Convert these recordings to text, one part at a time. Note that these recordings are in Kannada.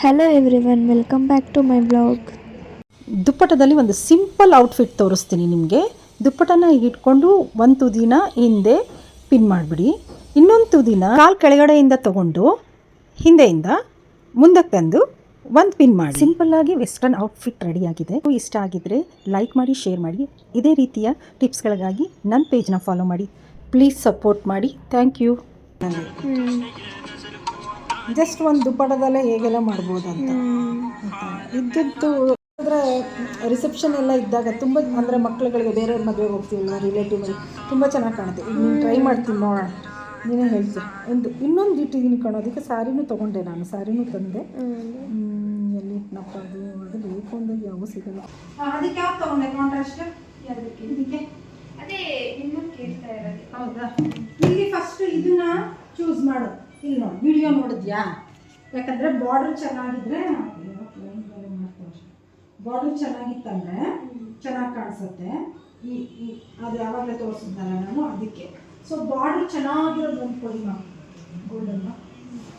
Hello everyone, welcome back to my blog. ದುಪ್ಪಟದಲ್ಲಿ ಒಂದು ಸಿಂಪಲ್ ಔಟ್ಫಿಟ್ ತೋರಿಸ್ತೀನಿ ನಿಮಗೆ. ದುಪ್ಪಟನ ಇಟ್ಕೊಂಡು ಒಂದು ತುದಿನ ಹಿಂದೆ ಪಿನ್ ಮಾಡಿಬಿಡಿ, ಇನ್ನೊಂದು ತುದಿನ ಕಾಲು ಕೆಳಗಡೆಯಿಂದ ತಗೊಂಡು ಹಿಂದೆಯಿಂದ ಮುಂದಕ್ಕೆ ತಂದು ಒಂದು ಪಿನ್ ಮಾಡಿ. ಸಿಂಪಲ್ಲಾಗಿ ವೆಸ್ಟರ್ನ್ ಔಟ್ಫಿಟ್ ರೆಡಿಯಾಗಿದೆ. ಇಷ್ಟ ಆಗಿದ್ದರೆ ಲೈಕ್ ಮಾಡಿ, ಶೇರ್ ಮಾಡಿ. ಇದೇ ರೀತಿಯ ಟಿಪ್ಸ್ಗಳಿಗಾಗಿ ನನ್ನ ಪೇಜ್ನ ಫಾಲೋ ಮಾಡಿ. ಪ್ಲೀಸ್ ಸಪೋರ್ಟ್ ಮಾಡಿ. Thank you. ಜಸ್ಟ್ ಒಂದು ದುಪ್ಪಟದಲ್ಲೇ ಹೇಗೆಲ್ಲ ಮಾಡ್ಬೋದು ಅಂತ ಇದ್ದದ್ದು. ಅಂದರೆ ರಿಸೆಪ್ಷನ್ ಎಲ್ಲ ಇದ್ದಾಗ ತುಂಬ, ಅಂದರೆ ಮಕ್ಕಳುಗಳಿಗೆ ಬೇರೆಯವ್ರ ಮದುವೆಗೆ ಹೋಗ್ತೀವಲ್ಲ, ರಿಲೇಟಿವ್ ಮದುವೆ, ತುಂಬ ಚೆನ್ನಾಗಿ ಕಾಣುತ್ತೆ. ಈಗ ನೀನು ಟ್ರೈ ಮಾಡ್ತೀನಿ, ನೋಡೋಣ, ನೀನೇ ಹೇಳ್ತೀನಿ. ಇನ್ನೊಂದು ಇಟ್ಟಿದ್ದೀನಿ ಕಣೋ, ಅದಕ್ಕೆ ಸ್ಯಾರಿನೂ ತೊಗೊಂಡೆ, ನಾನು ಸ್ಯಾರಿನೂ ತಂದೆ. ಎಲ್ಲಿ ಇಟ್ಟನಪ್ಪ ಅದು ಬೇಕು ಅಂದಾಗ ಯಾವ ಸಿಗಲ್ಲ. ಅದಕ್ಕೆ ಯಾವ ತೊಗೊಂಡೆ ಕಾಂಟ್ರಾಸ್ಟ್? ಇದಕ್ಕೆ ಅದೇ ಇನ್ನೊಂದು ಕೇಳ್ತಾ ಇರೋದು. ಹೌದಾ? ಇಲ್ಲಿ ಫಸ್ಟ್ ಇದನ್ನ ಚೂಸ್ ಮಾಡು. ಇಲ್ಲಿ ನೋಡಿ, ವಿಡಿಯೋ ನೋಡಿದ್ಯಾ? ಯಾಕಂದರೆ ಬಾರ್ಡ್ರ್ ಚೆನ್ನಾಗಿದ್ರೆ, ಬಾರ್ಡ್ರ್ ಚೆನ್ನಾಗಿತ್ತಂದರೆ ಚೆನ್ನಾಗಿ ಕಾಣಿಸುತ್ತೆ. ಅದು ಯಾವಾಗಲೇ ತೋರಿಸಿದ್ನಲ್ಲ ನಾನು, ಅದಕ್ಕೆ. ಸೊ ಬಾರ್ಡ್ರ್ ಚೆನ್ನಾಗಿರೋದು ಒಂದು ಕೊಡಿ ನಾವು. ಗೋಲ್ಡನ್ನು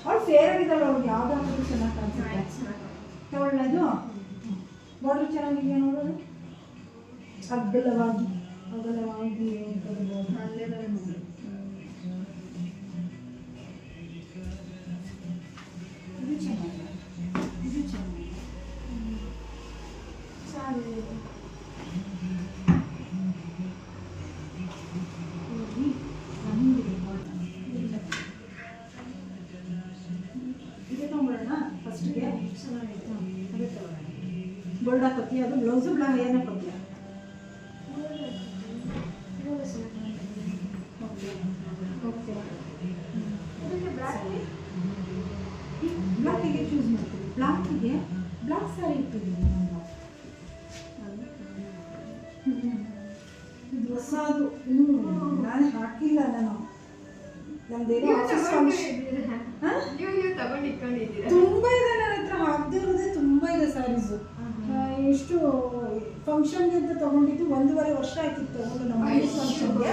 ಅವಳು ಫೇರ್ ಆಗಿದ್ದಾಳೆ, ಅವ್ಳಿಗೆ ಯಾವುದಾದ್ರೂ ಚೆನ್ನಾಗಿ ಕಾಣಿಸುತ್ತೆ. ಒಳ್ಳೆಯದು. ಬಾರ್ಡ್ರ್ ಚೆನ್ನಾಗಿದೆಯಾ ನೋಡೋದು, ಅಗಲವಾಗಿ ಅಗಲವಾಗಿ ನೋಡಿ. ಇದು ಚೆನ್ನಾಗಿದೆ, ಇದು ಚೆನ್ನಾಗಿದೆ. ಇದೇ ತೊಗೊಳ್ಳೋಣ ಫಸ್ಟಿಗೆ. ಚೆನ್ನಾಗಿತ್ತು, ಅದೇ ತಗೊಳ್ಳೋಣ. ಗೋಲ್ಡ್ ಹಾಕೋತೀಯ? ಅದು ಬ್ಲೌಸು ಏನು ಹಾಕೋತೀಯ? ಓಕೆ, ಬ್ಲಾಕಿಗೆ ಚೂಸ್ ಮಾಡ್ತೀವಿ. ಬ್ಲಾಕಿಗೆ ಬ್ಲಾಕ್ ಸ್ಯಾರಿ ಇಟ್ಟಿದ್ದೀನಿ ನಾನು. ಇದು ಹೊಸದು, ನಾನು ಹಾಕಿಲ್ಲ. ನಾನು ನಮ್ದೇನೋ ಆಫೀಸ್ ಫಂಕ್ಷನ್ ತುಂಬ ಇದೆ ನನ್ನ ಹತ್ರ, ಹಾಕ್ದಿರೋದೇ ತುಂಬ ಇದೆ ಸ್ಯಾರೀಸು. ಎಷ್ಟು ಫಂಕ್ಷನ್ಗೆ ಅಂತ ತೊಗೊಂಡಿದ್ದು 1.5 ವರ್ಷ ಆಯ್ತಿತ್ತು ತೊಗೊಂಡು. ನಮ್ಮ ಆಫೀಸ್ ಫಂಕ್ಷನ್ಗೆ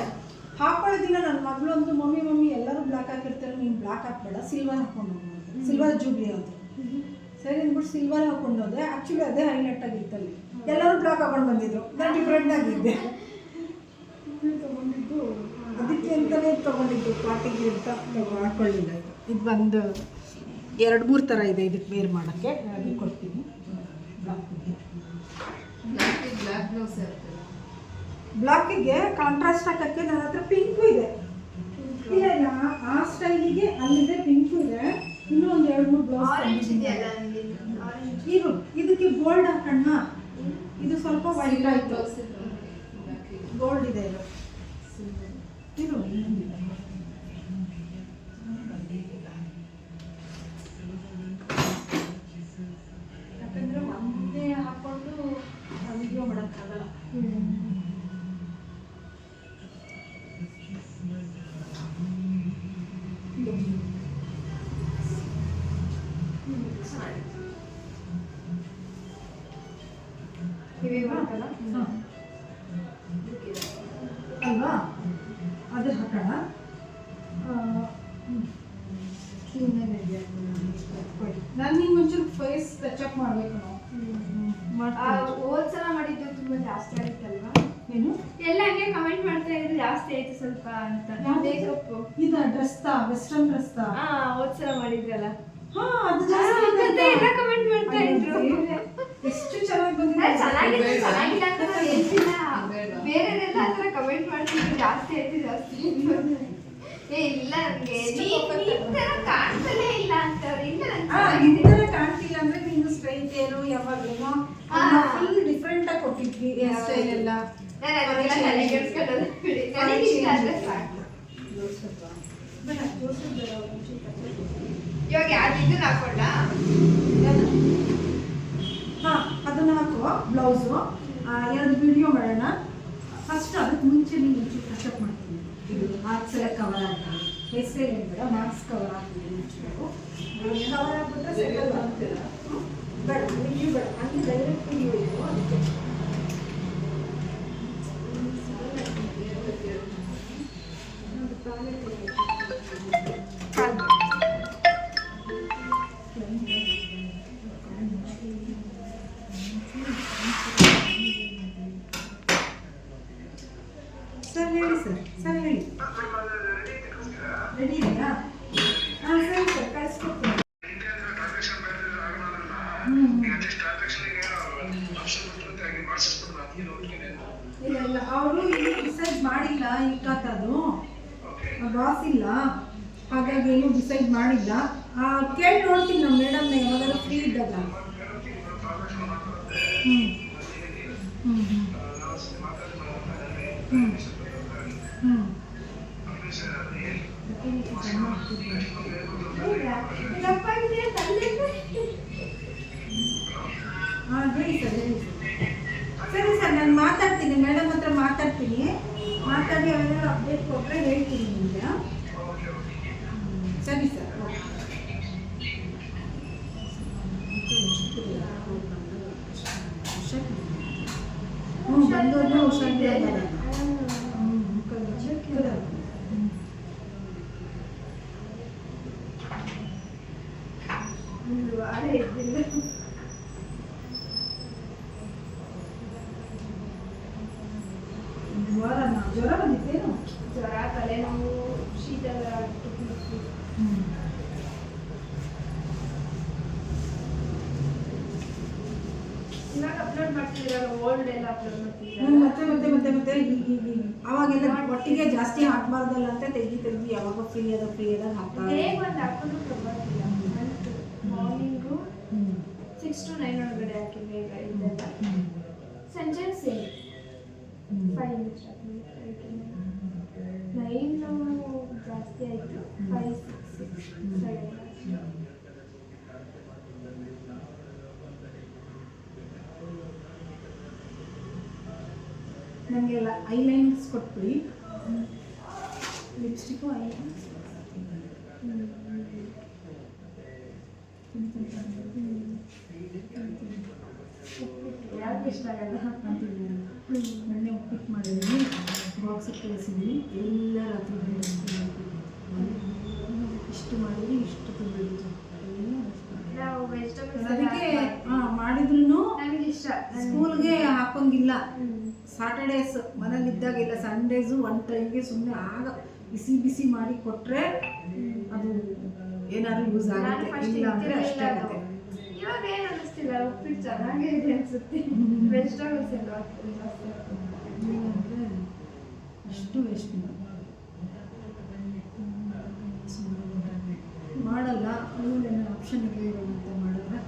ಹಾಕೊಳ್ಳೋದಿಲ್ಲ. ನನ್ನ ಮಗಳು ಅಂತೂ ಮಮ್ಮಿ ಎಲ್ಲರೂ ಬ್ಲ್ಯಾಕ್ ಹಾಕಿರ್ತಾರೆ, ನೀನು ಬ್ಲ್ಯಾಕ್ ಹಾಕ್ಬೇಡ, ಸಿಲ್ವರ್ ಹಾಕೊಂಡು ಹೋಗೋದು. ಸಿಲ್ವರ್ ಜೂಬ್ಲಿ ಅದು ಸರಿ ಅಂದ್ಬಿಟ್ಟು ಸಿಲ್ವರ್ ಹಾಕೊಂಡು ಹೋದೆ. ಆ್ಯಕ್ಚುಲಿ ಅದೇ ಹೈಲೈಟ್ ಆಗಿತ್ತಲ್ಲಿ. ಎಲ್ಲರೂ ಬ್ಲ್ಯಾಕ್ ಹಾಕೊಂಡು ಬಂದಿದ್ರು, ನಾನು ಡಿಫ್ರೆಂಟ್ ಆಗಿದ್ದೆ. ತೊಗೊಂಡಿದ್ದು ಅದಕ್ಕೆ ಅಂತಲೇ ತೊಗೊಂಡಿದ್ದು, ಪಾರ್ಟಿಗೆ ಅಂತ ಹಾಕ್ಕೊಳ್ಳಿಲ್ಲ. ಇದು ಒಂದು 2-3 ಥರ ಇದೆ ಇದಕ್ಕೆ ವೇರ್ ಮಾಡೋಕ್ಕೆ. ಅದು ಕೊಡ್ತೀನಿ. ಬ್ಲಾಕಿಗೆ ಕಾಂಟ್ರಾಸ್ಟ್ ಹಾಕೋಕ್ಕೆ ನನ್ನ ಹತ್ರ ಪಿಂಕು ಇದೆ. ಇಲ್ಲ, ಆ ಸ್ಟೈಲಿಗೆ ಅಲ್ಲಿದೆ, ಪಿಂಕು ಇದೆ. ಇನ್ನೂ ಒಂದು 2-3 ಬ್ಲೌಸ್ ಇರು. ಇದಕ್ಕೆ ಗೋಲ್ಡ್ ಹಾಕೋಣ. ಇದು ಸ್ವಲ್ಪ ವೈಟ್ ಆಯಿತು, ಗೋಲ್ಡ್ ಇದೆ. ಇರು ಯಾಕಂದರೆ ಒಂದೇ ಹಾಕ್ಕೊಂಡು ವಿಡಿಯೋ ಮಾಡೋಕ್ಕಾಗಲ್ಲ. ಅಲ್ವಾ? ಅದೇ ಹಾಕೋಣ. ನಾನು ನೀನು ಮುಂಚೂರು ಫೇಸ್ ಟಚಪ್ ಮಾಡಬೇಕು. ನಾವು ಹೋದ್ಸಲ ಮಾಡಿದ್ದು ತುಂಬಾ ಜಾಸ್ತಿ ಆಯ್ತಲ್ವಾ? ಏನು ಎಲ್ಲ ಹಂಗೆ ಕಮೆಂಟ್ ಮಾಡ್ತಾ ಇದ್ರು, ಜಾಸ್ತಿ ಆಯ್ತು ಸ್ವಲ್ಪ ಅಂತ. ಮೇಕಪ್ ಇದು ಡ್ರೆಸ್ ತಾ, ವೆಸ್ಟರ್ನ್ ಡ್ರೆಸ್ ತಾ? ಹೋದ್ಸಲ ಮಾಡಿದ್ರಲ್ಲ, ಅದು ಜಾಸ್ತಿ ಎಲ್ಲ ಕಮೆಂಟ್ ಮಾಡ್ತಾ ಇದ್ರು. ಎಷ್ಟು ಚೆನ್ನಾಗಿ ಬಂದಿದೆ. ಚೆನ್ನಾಗಿದೆ, ಚೆನ್ನಾಗಿಲ್ಲ ಅಂತ ನಾನು ಹೇಳ್ತಿಲ್ಲ. ಬೇರೆದೆಲ್ಲ ಆ ಥರ ಕಮೆಂಟ್ ಮಾಡ್ತಿದ್ರು, ಜಾಸ್ತಿ ಆಯ್ತು ಜಾಸ್ತಿ. ಇಲ್ಲ ನನಗೆ ಈ ಥರ ಕಾಣ್ತಲೇ ಇಲ್ಲ ಅಂತವ್ರು. ಇಲ್ಲ ಈ ಥರ ಕಾಣ್ತಿಲ್ಲ ಅಂದ್ರೆ ನೀನು ಸ್ಟ್ರೈಟ್ ಏನು ಯಾವಾಗಲೂ ಫುಲ್ ಡಿಫ್ರೆಂಟ್ ಆಗಿ ಕೊಟ್ಟಿದ್ವಿ ಹೇರ್ ಸ್ಟೈಲ್ ಎಲ್ಲ. ನಾನು ಅದೆಲ್ಲ ತಲೆ ಕೆಡಿಸ್ಕೊಳ್ಳೋದು ಬಿಡಿ, ನನಗೆ ಇಷ್ಟ ಆದರೆ ಸಾಕು. ಇವಾಗ ಯಾರು ಇದನ್ನ ಹಾಕೊಂಡ? ಹಾಂ, ಅದನ್ನು ಹಾಕೋ ಬ್ಲೌಸು. 2 ವಿಡಿಯೋ ಮಾಡೋಣ. ಫಸ್ಟ್ ಅದಕ್ಕೆ ಮುಂಚೆ ನೀನು ಟಚಪ್ ಮಾಡ್ತೀನಿ. ಇದು ಮಾರ್ಕ್ಸ್ ಎಲ್ಲ ಕವರ್ ಆಗ್ತೀನಿ. ಹೇರ್ ಸ್ಟೈಲ್ ಏನು ಬೇಡ, ಮಾರ್ಕ್ಸ್ ಕವರ್ ಆಗ್ತೀನಿ. ಮುಂಚೆಬೇಕು ಕವರ್ ಆಗ್ಬಿಟ್ರೆ ಸೆಟಲ್ ಆಗ್ತೀರ. ಬೇಡ ನೀವು ಬೇಡ, ಹಂಗೆ ಡೈರೆಕ್ಟ್ ವಿಡಿಯೋ ಇತ್ತು. ಅದಕ್ಕೆ ಇಕ್ಕಾತ ಅದು ಬಾಸ್ ಇಲ್ಲ, ಹಾಗಾಗಿ ಏನು ಡಿಸೈಡ್ ಮಾಡಿಲ್ಲ. ಕೇಳಿ ನೋಡ್ತೀನಿ ನಮ್ಮ ಮೇಡಮ್ನ ಯಾವಾಗಾದ್ರೂ ಫ್ರೀ ಇದ್ದಾಗ. ಹ್ಞೂ ಹ್ಞೂ ಹ್ಞೂ ಹ್ಞೂ ಹಾಂ ಹೇಳಿ ಸರ್, ಹೇಳಿ ಸರ್. ಸರಿ ಸರ್, ನಾನು ಮಾತಾಡ್ತೀನಿ, ಮೇಡಮ್ ಹತ್ರ ಮಾತಾಡ್ತೀನಿ. ಮಾತಾಡಿ ಅವೆಲ್ಲ ಅಪ್ಡೇಟ್ ಕೊಟ್ಟರೆ ಹೇಳ್ತೀನಿ ನಿಮಗೆ. ಸರಿ ಸರ್. ಹ್ಞೂ ಬಂದೋದ್ರೆ ಹುಷಾರಿಲ್ಲ. ಜ್ವರ ಬಂದಿತ್ತೇನು? ಜ್ವರ, ತಲೆನೋವು, ಶೀತ. ಇವಾಗ ಅಪ್ಲೋಡ್ ಮಾಡ್ತಿದ್ದೀರಲ್ಲ, ಓಲ್ಡ್ ಎಲ್ಲ ಅಪ್ಲೋಡ್ ಮಾಡ್ತಿದ್ದೀರಾ? ಮತ್ತೆ ಮತ್ತೆ ಮತ್ತೆ ಮತ್ತೆ ಅವಾಗೆಲ್ಲ ಒಟ್ಟಿಗೆ ಜಾಸ್ತಿ ಹಾಕ್ಬಾರ್ದಲ್ಲ ಅಂತ ತೆಗಿ ಯಾವಾಗ ಫ್ರೀ ಅದಾಗ ಹಾಕ್ತಾರೆ. ಹೇಗೆ ಒಂದು ಹಾಕೋದು ಪರವಾಗಿಲ್ಲ. ಮಾರ್ನಿಂಗು 6 to 9 ಒಳಗಡೆ ಹಾಕಿದ್ರೆ ಈಗ ಇದೆಲ್ಲ. ಸಂಜೆ ಸೇಮ್ 5 ನಿಮಿಷ 9 ಜಾಸ್ತಿ ಆಯಿತು. 5, 6, 7. ನನಗೆಲ್ಲ ಐಲೈನರ್ಸ್ ಕೊಟ್ಬಿಡಿ. ಲಿಪ್ಸ್ಟಿಕ್ಕು ಐಲೈನರ್ಸ್ ಯಾಕೆ ಇಷ್ಟ ಆಗಲ್ಲ ಅಂತಿದ್ದೀನಿ. ನೆನ್ನೆ ಉಪ್ಪಿಟ್ಟು ಮಾಡಿದ್ದೀನಿ, ಬಾಕ್ಸಿಗೆ ಕಳಿಸಿದ್ದೀನಿ. ಎಲ್ಲ ರಾತ್ರಿ ಇಷ್ಟು ಮಾಡಿದ್ರಿ, ಇಷ್ಟು ತಿಂದಿದ್ದು. ನಾವು ವೆಜಿಟೇಬಲ್ಸ್ ಅದಕ್ಕೆ ಮಾಡಿದ್ರು ನನಗೆ ಇಷ್ಟ. ಸ್ಕೂಲ್ಗೆ ಹಾಕೋಂಗಿಲ್ಲ. ಸಾಟರ್ಡೇಸ್ ಮನೇಲಿದ್ದಾಗೆಲ್ಲ, ಸಂಡೇಸು 1 ಟೈಮ್ಗೆ ಸುಮ್ಮನೆ ಆಗ ಬಿಸಿ ಬಿಸಿ ಮಾಡಿ ಕೊಟ್ಟರೆ ಅದು ಏನಾದ್ರು ಯೂಸ್ ಆಗುತ್ತೆ, ಇಲ್ಲ ಅಂದರೆ ಅಷ್ಟೇ ಆಗುತ್ತೆ. ಇವಾಗ ಏನು ಅನ್ನಿಸ್ತಿಲ್ಲ, ಉಪ್ಪಿಟ್ಟು ಚೆನ್ನಾಗೇ ಇದೆ ಅನಿಸುತ್ತೆ. ವೆಜಿಟೇಬಲ್ಸ್ ಎಲ್ಲ ಅಂದರೆ ಅಷ್ಟು ವೇಸ್ಟ್ ಮಾಡಲ್ಲ. ಒಳ್ಳೆ ಆಪ್ಷನ್ ಇರಲಿಲ್ಲ ಅಂತ ಮಾಡಿದ್ರೆ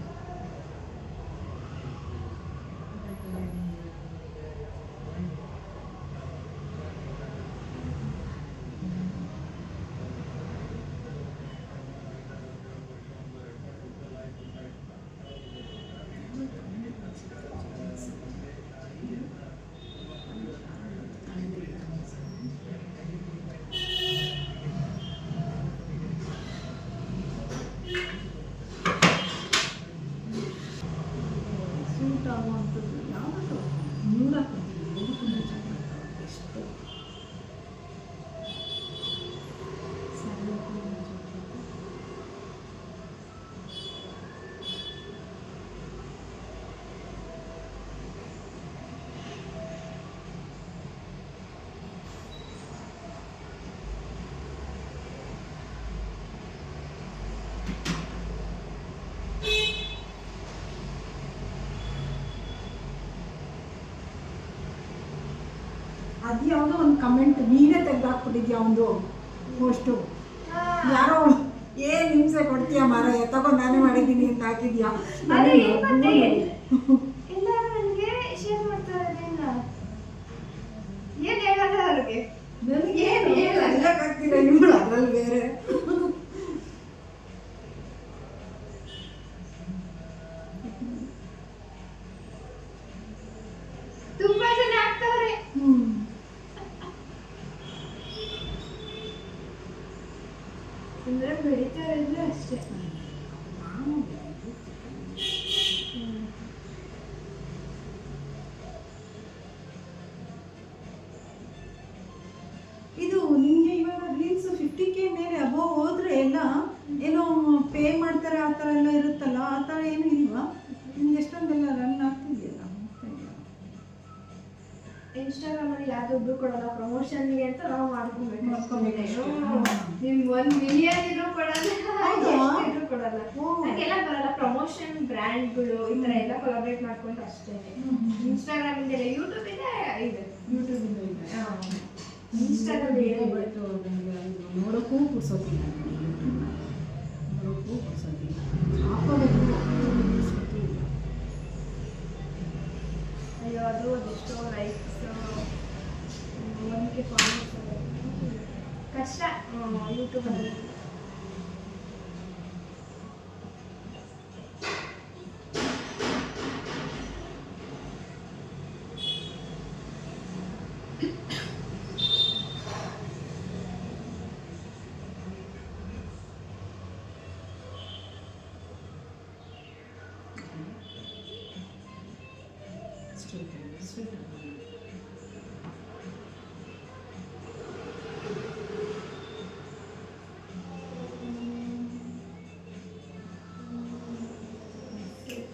ಸೂಟ್ ಆಗುವಂಥದ್ದು ಯಾವುದು ಎಷ್ಟು ಅದು ಯಾವುದೋ ಒಂದು ಕಮೆಂಟ್ ನೀನೇ ತೆಗೆದಾಕ್ಬಿಟ್ಟಿದ್ಯಾ ಒಂದು ಪೋಸ್ಟು. ಯಾರೋ ಏನು ಹಿಂಸೆ ಕೊಡ್ತೀಯ ಮಾರಾಯ, ತಗೊಂಡು ನಾನೇ ಮಾಡಿದ್ದೀನಿ ಅಂತ ಹಾಕಿದ್ಯಾ. ಅದು ಏನು ಗೊತ್ತೇ ಎಲ್ಲರೂ ನನಗೆ ಶೇರ್ ಮಾಡ್ತಾರೆ. ಏನು ಹೇಳಲ್ಲ ಅವ್ರಿಗೆ, ಏನು ಹೇಳಕ್ಕಾಗ್ತಿಲ್ಲ ನಿಮ್ಗಳು ಅದ್ರಲ್ಲಿ ಬೇರೆ. ತುಂಬಾ ಜನ ಆಗ್ತವ್ರೆ. ಅಂದ್ರೆ ಬೆಳಿತಾರೆ ಅಂದ್ರೆ ಅಷ್ಟೇ. ಇದು ನಿಮಗೆ ಇವಾಗ ರೀಲ್ಸ್ 50K ಮೇಲೆ ಅಬೋವ್ ಹೋದ್ರೆ ಎಲ್ಲ ಏನೋ ಪೇ ಮಾಡ್ತಾರೆ, ಆ ಥರ ಎಲ್ಲ ಇರುತ್ತಲ್ಲ, ಆ ಥರ ಏನು ಇಲ್ವಾ ನಿಮ್ಗೆ? ಎಷ್ಟೊಂದೆಲ್ಲ ರನ್ ಆಗ್ತಿದೆಯಲ್ಲ. ಇನ್ಸ್ಟಾಗ್ರಾಮ್ ಅಲ್ಲಿ ಯಾವ್ದು ದುಡ್ಡು ಕೊಡಲ್ಲ, ಪ್ರಮೋಷನ್ಗೆ ಅಂತ ನಾವು ಮಾಡ್ಕೊಬೇಕು. ನಿಮ್ 1 ಮಿಲಿಯನ್ ಇದ್ರು ಕೊಡಲ್ಲ, ಇದ್ರು ಕೊಡಲ್ಲ. ಹಾಗೆಲ್ಲ ಬರಲ್ಲ. ಪ್ರಮೋಷನ್ ಬ್ರ್ಯಾಂಡ್ಗಳು ಈ ತರ ಎಲ್ಲ ಕೊಲಾಬ್ರೇಟ್ ಮಾಡ್ಕೊಂಡು ಅಷ್ಟೇ. ಇನ್ಸ್ಟಾಗ್ರಾಮ್ ಇಂದ, ಯೂಟ್ಯೂಬ್ ಇಂದ ಇದೆ. ಯೂಟ್ಯೂಬ್ ಇಂದ ಇದೆ. ಇನ್ಸ್ಟಾದಲ್ಲಿ ಬಟ್ ನೋಡೋಕ್ಕೂ ಪುರ್ಸೋತಿಲ್ಲ, ನೋಡೋಕ್ಕೂ ಪುರ್ಸೋತಿಲ್ಲ, ಹಾಕೋಬೇಕು ಪುರ್ಸೋತಿಲ್ಲ. ಅಯ್ಯೋ ಅದು ಅದೆಷ್ಟೋ ಲೈಕ್ಸ್ 1K ಫಾಲೋವರ್ಸ್ ಕಷ್ಟ ಯೂಟ್ಯೂಬಲ್ಲಿ.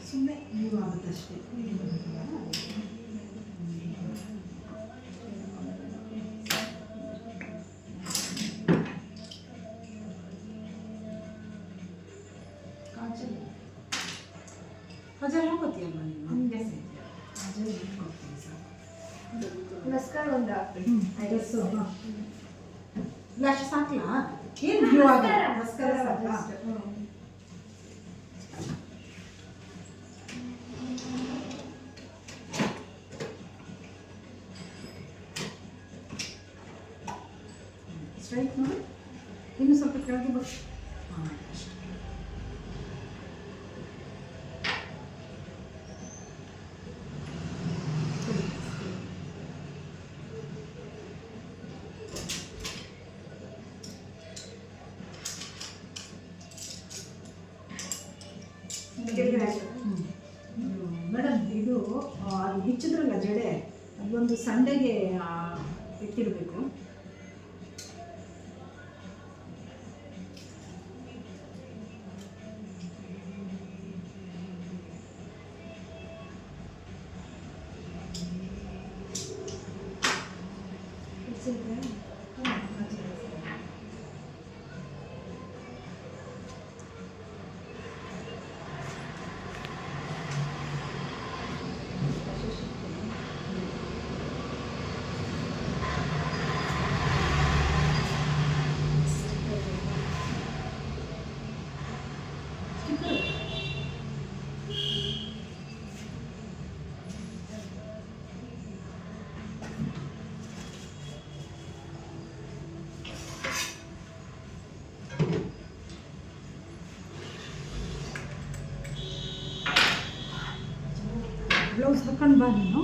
ಸುಮ್ಮನೆ ನೀವು ಆಗುತ್ತಷ್ಟೇ. ಕಾಜಲ್ ಹಾಕೋತೀಯಮ್ಮ ನೀನು? ಕಾಜಲ್ ಇಟ್ಕೊಡ್ತೀನಿ ಸಾಕು. ಮಸ್ಕಾರ ಒಂದು ಹಾಕ್ಬಿಡಿ. ಲಾಸ್ಟ್ ಸಾಕ್ಲಾ? ಏನು ವ್ಯೂ ಆಗಿದೆ? ಮಸ್ಕರ ಸಾಕಾ? ಸ್ಟ್ರೈಟ್ ನೋಡಿ, ಇನ್ನು ಸ್ವಲ್ಪ ಕೆಳಗೆ ಬಸ್. ಹಾಂ ಅಷ್ಟೇ. ಮೇಡಮ್ ಇದು ಅದು ಬಿಚ್ಚಿದ್ರಲ್ಲ ಜಡೆ, ಅದೊಂದು ಸಂಡೆಗೆ ಎತ್ತಿಡಬೇಕು. ಬ್ಲೌಸ್ ಹಾಕೊಂಡು ಬಾ ನೀನು.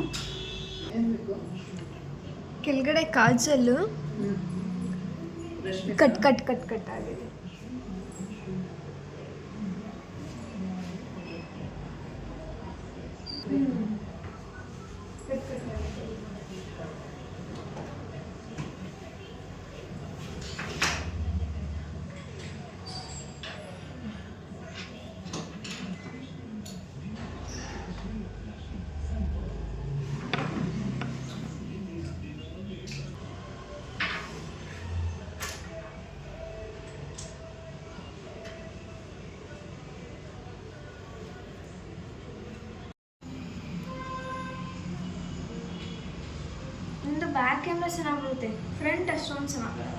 ಕೆಳಗಡೆ ಕಾಜಲ್ಲು ಕಟ್ ಕಟ್ ಕಟ್ ಕಟ್ ಆಗಿದೆ. ಬ್ಯಾಕ್ ಕ್ಯಾಮ್ರಾ ಚೆನ್ನಾಗಿ ಬರುತ್ತೆ, ಫ್ರಂಟ್ ಅಷ್ಟೊಂದು ಚೆನ್ನಾಗಿ ಬರಲ್ಲ.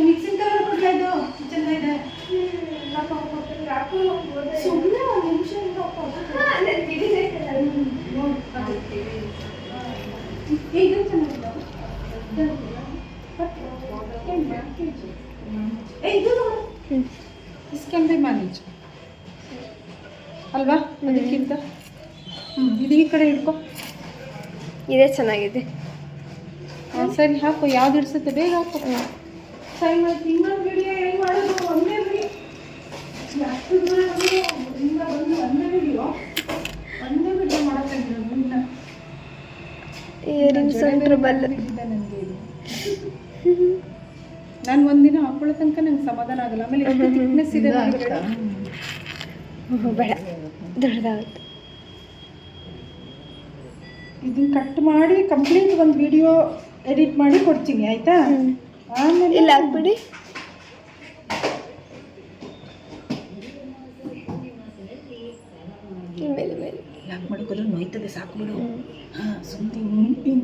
ಮಿಕ್ಸಿಂಗ್ ಕಲರ್ ಕೊಡ್ತಾ ಇದ್ದು ಚೆನ್ನಾಗಿದೆ. ಸುಮ್ಮನೆ ಒಂದು ನಿಮಿಷ ಇಸ್ಕೊಂಡೆ ಮ್ಯಾನೇಜ್ ಅಲ್ವಾ? ಅದಕ್ಕಿಂತ ಇದು ಈ ಕಡೆ ಇಟ್ಕೊ. ಇದೇ ಚೆನ್ನಾಗಿದೆ. ಸರಿ ಹಾಕು, ಯಾವ್ದು ಇಡ್ಸುತ್ತೆ ಬೇಗ ಹಾಕು. ಸರಿ ಮಾಡಿ ಇನ್ನೊಂದು ವಿಡಿಯೋ ಏನು ಮಾಡೋದು? ಒಂದೇ ವಿಡಿಯೋ ಅಷ್ಟು ದೂರ ಬಂದು ಒಂದೇ ವಿಡಿಯೋ ಮಾಡೋಕ್ಕಾಗಿರೋದು ಇಲ್ಲ. ಇಯರಿಂಗ್ಸ್ ಟ್ರಬಲ್ ನನಗೆ ಇದು ನಾನು ಒಂದಿನ ಹಾಕೊಳ್ಳೋ ತನಕ ನಂಗೆ ಸಮಾಧಾನ ಆಗಲ್ಲ. ಆಮೇಲೆ ಎಷ್ಟು ಥಿಕ್ನೆಸ್ ಇದೆ ಬೇಡ ದೊಡ್ಡದಾಗುತ್ತೆ. ಇದನ್ನ ಕಟ್ ಮಾಡಿ ಕಂಪ್ಲೀಟ್ ಒಂದು ವಿಡಿಯೋ ಎಡಿಟ್ ಮಾಡಿ ಕೊಡ್ತೀನಿ ಆಯಿತಾ. ಆಮೇಲೆ ಇಲ್ಲ ಹಾಕ್ಬಿಡಿ. ಮೇಲೆ ಮೇಲೆ ಯಾಕೆ ಮಾಡ್ಕೋದ್ರೆ ನೋಯ್ತದೆ, ಸಾಕು ಬಿಡು. ಹಾಂ, ಸುಮ್ಮನೆ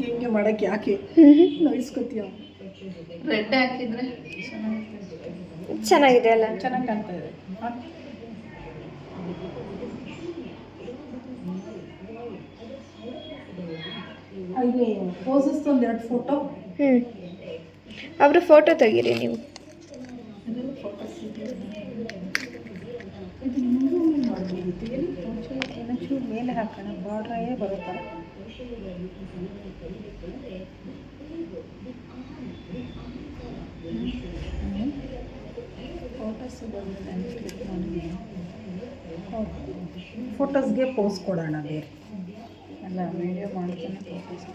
ಹಿಂಗೆ ಮಾಡೋಕ್ಕೆ ಯಾಕೆ ನೋಯಿಸ್ಕೊತೀಯ. ರೆಡ್ ಹಾಕಿದ್ರೆ ಚೆನ್ನಾಗಿದೆ ಅಲ್ಲ. ಚೆನ್ನಾಗಿ ಕಾಣ್ತಾ ಇದೆ. ಅಲ್ಲಿ ಪೋಸಸ್ ಒಂದೆರಡು ಫೋಟೋ. ಅವರು ಫೋಟೋ ತೆಗೀರಿ ನೀವು. ಚೂರು ಮೇಲೆ ಹಾಕೋಣ, ಬಾರ್ಡ್ರೇ ಬರೋ ಥರ. ಫೋಟೋಸ್ಗೆ ಪೋಸ್ ಕೊಡೋಣ ಬೇರೆ ಅಲ್ಲ, ವಿಡಿಯೋ ಮಾಡ್ತಾನೆ ಫೋಟೋಸ್.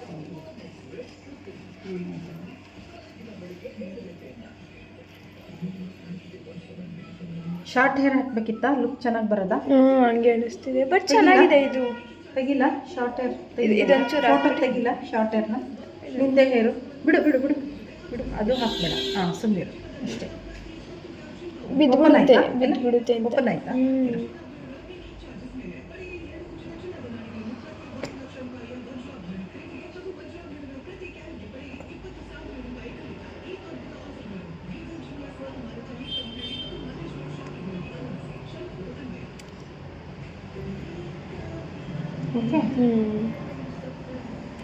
ಶಾರ್ಟ್ ಹೇರ್ ಹಾಕ್ಬೇಕಿತ್ತಾ? ಲುಕ್ ಚೆನ್ನಾಗಿ ಬರೋದಾ? ಹಂಗೆ ಅನಿಸ್ತಿದೆ, ಬಟ್ ಚೆನ್ನಾಗಿದೆ ಇದು. ತೆಗಿಲ್ಲ ಶಾರ್ಟ್ ಹೇರ್, ಇದೊಂಚೂರು ಫೋಟೋ ತೆಗಿಲ್ಲ ಶಾರ್ಟ್ ಹೇರ್ನ. ನಿಂದೆ ಹೇರು ಬಿಡು ಬಿಡು ಬಿಡು ಬಿಡು, ಅದು ಹಾಕ್ಬೇಡ. ಹಾಂ, ಸುಮ್ಮನೆ ಅಷ್ಟೇ. ಬಿದ್ದುಬಿಡುತ್ತೆ ಬಿದ್ದುಬಿಡುತ್ತೆ ಅಂತ. ಓಪನ್ ಆಯ್ತಾ?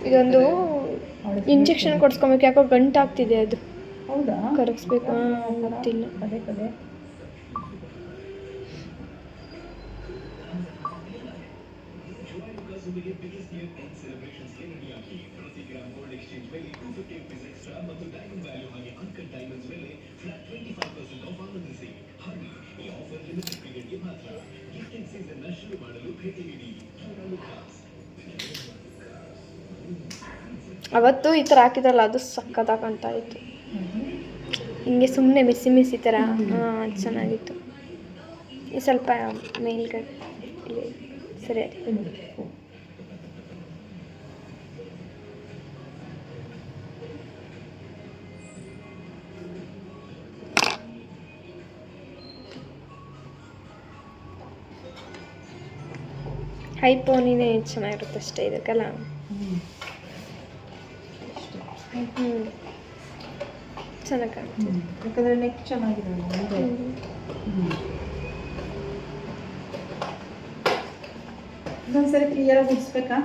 ಇದೊಂದು ಇಂಜೆಕ್ಷನ್ ಕೊಡ್ಸ್ಕೊಬೇಕು, ಯಾಕೋ ಗಂಟಾಗ್ತಿದೆ ಅದು. ಹೌದಾ? ಕರಗಿಸ್ಬೇಕು. ಗೊತ್ತಿಲ್ಲ. ಪದೇ ಪದೇ ಅವತ್ತು ಈ ಥರ ಹಾಕಿದ್ರಲ್ಲ, ಅದು ಸಕ್ಕತ್ತಾಗಿ ಕಾಣ್ತಾ ಇತ್ತು. ಹಿಂಗೆ ಸುಮ್ಮನೆ ಮಿಸಿ ಮಿಸಿ ಥರ. ಅದು ಚೆನ್ನಾಗಿತ್ತು. ಈ ಸ್ವಲ್ಪ ಮೇಲ್ಗಡೆ ಇಲ್ಲಿ ಸರಿ ಅದೇ. ಹೈಪೋನಿನೇ ಚೆನ್ನಾಗಿರುತ್ತೆ ಅಷ್ಟೇ ಇದಕ್ಕೆಲ್ಲ. ಚೆನ್ನಾಗಿ ಕಾಣುತ್ತೆ. ಯಾಕಂದರೆ ನೆಕ್ ಚೆನ್ನಾಗಿದೆ. ಇದೊಂದ್ಸರಿ ಕ್ಲಿಯರಾಗಿ ಮುಗಿಸ್ಬೇಕಾ?